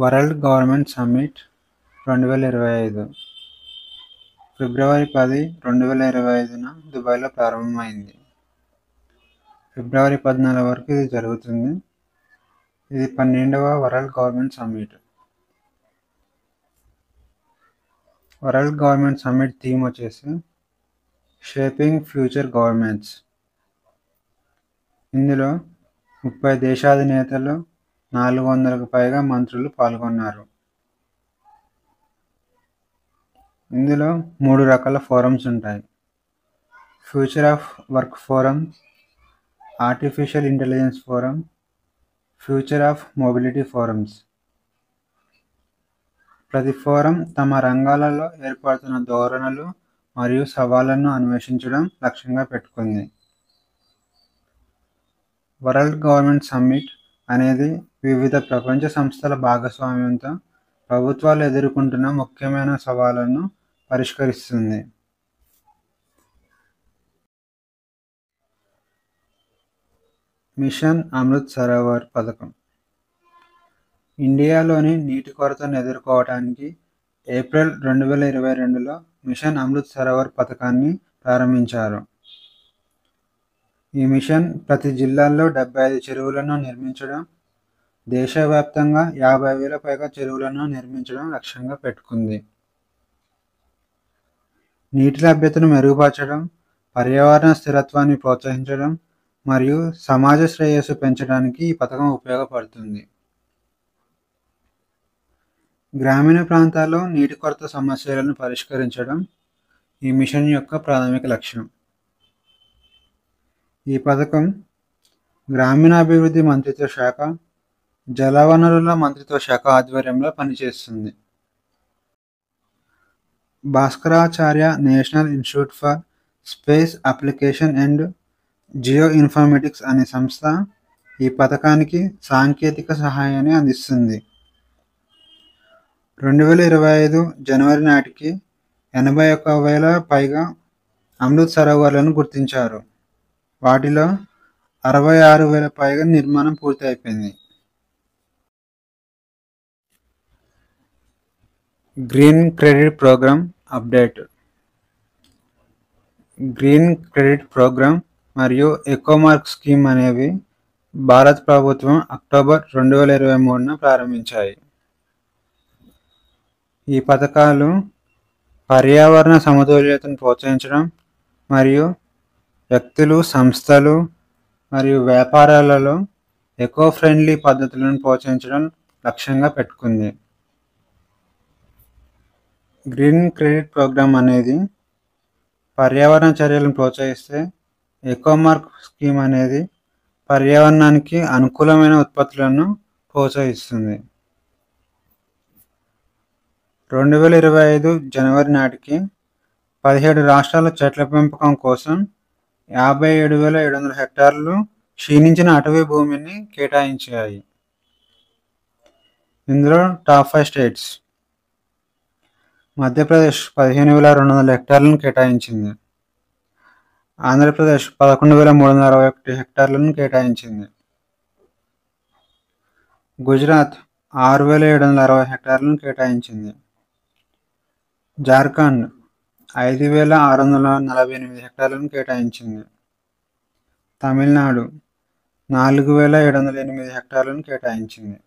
World government summit 2025 ఫిబ్రవరి 10, 2025న దుబాయ్లో ప్రారంభమైంది. ఫిబ్రవరి 14 వరకు ఇది జరుగుతుంది. ఇది 12వ world government summit. World government summit theme వచ్చేసి షేపింగ్ ఫ్యూచర్ గవర్నమెంట్స్. ఇందులో 30 దేశాధినేతలు, 400కు పైగా మంత్రులు పాల్గొన్నారు. ఇందులో 3 రకాల ఫోరమ్స్ ఉంటాయి: future of work forum, artificial intelligence forum, future of mobility forums. ప్రతి ఫోరం తమ రంగాలలో ఏర్పడుతున్న ధోరణులు మరియు సవాళ్లను అన్వేషించడం లక్ష్యంగా పెట్టుకుంది. వరల్డ్ గవర్నమెంట్ సమ్మిట్ అనేది వివిధ ప్రపంచ సంస్థల భాగస్వామ్యంతో ప్రభుత్వాలు ఎదుర్కొంటున్న ముఖ్యమైన సవాళ్లను పరిష్కరిస్తుంది. మిషన్ అమృత్ సరోవర్ పథకం ఇండియాలోని నీటి కొరతను ఎదుర్కోవడానికి ఏప్రిల్ 2022లో మిషన్ అమృత్ సరోవర్ పథకాన్ని ప్రారంభించారు. ఈ మిషన్ ప్రతి జిల్లాల్లో 75 చెరువులను నిర్మించడం, దేశవ్యాప్తంగా 50,000 పైగా చెరువులను నిర్మించడం లక్ష్యంగా పెట్టుకుంది. నీటి లభ్యతను మెరుగుపరచడం, పర్యావరణ స్థిరత్వాన్ని ప్రోత్సహించడం మరియు సమాజ శ్రేయస్సు పెంచడానికి ఈ పథకం ఉపయోగపడుతుంది. గ్రామీణ ప్రాంతాల్లో నీటి కొరత సమస్యలను పరిష్కరించడం ఈ మిషన్ యొక్క ప్రాథమిక లక్ష్యం. ఈ పథకం గ్రామీణాభివృద్ధి మంత్రిత్వ శాఖ, జలవనరుల మంత్రిత్వ శాఖ ఆధ్వర్యంలో పనిచేస్తుంది. Bhaskaracharya national institute for space application and Jio informatics అనే సంస్థ ఈ పథకానికి సాంకేతిక సహాయాన్ని అందిస్తుంది. 2025 జనవరి నాటికి 81,000 పైగా అమృత్ సరోవర్లను గుర్తించారు. వాటిలో 66,000 పైగా నిర్మాణం పూర్తి అయిపోయింది. Green credit program update. Green credit program మరియు ఎకోమార్క్ స్కీమ్ అనేవి భారత ప్రభుత్వం అక్టోబర్ 2023న ప్రారంభించాయి. ఈ పథకాలు పర్యావరణ సమతుల్యతను ప్రోత్సహించడం మరియు వ్యక్తులు, సంస్థలు మరియు వ్యాపారాలలో ఎకో ఫ్రెండ్లీ పద్ధతులను ప్రోత్సహించడం లక్ష్యంగా పెట్టుకుంది. గ్రీన్ క్రెడిట్ ప్రోగ్రామ్ అనేది పర్యావరణ చర్యలను ప్రోత్సహిస్తే, ఎకోమార్క్ స్కీమ్ అనేది పర్యావరణానికి అనుకూలమైన ఉత్పత్తులను ప్రోత్సహిస్తుంది. 2025 జనవరి నాటికి 17 రాష్ట్రాల చెట్ల పెంపకం కోసం 57,700 హెక్టార్లు క్షీణించిన అటవీ భూమిని కేటాయించాయి. ఇందులో టాప్ 5 స్టేట్స్: మధ్యప్రదేశ్ 15,200 హెక్టార్లను కేటాయించింది, ఆంధ్రప్రదేశ్ 11,361 హెక్టార్లను కేటాయించింది, గుజరాత్ 6,760 హెక్టార్లను కేటాయించింది, జార్ఖండ్ 5,648 హెక్టార్లను కేటాయించింది, తమిళనాడు 4,708 హెక్టార్లను కేటాయించింది.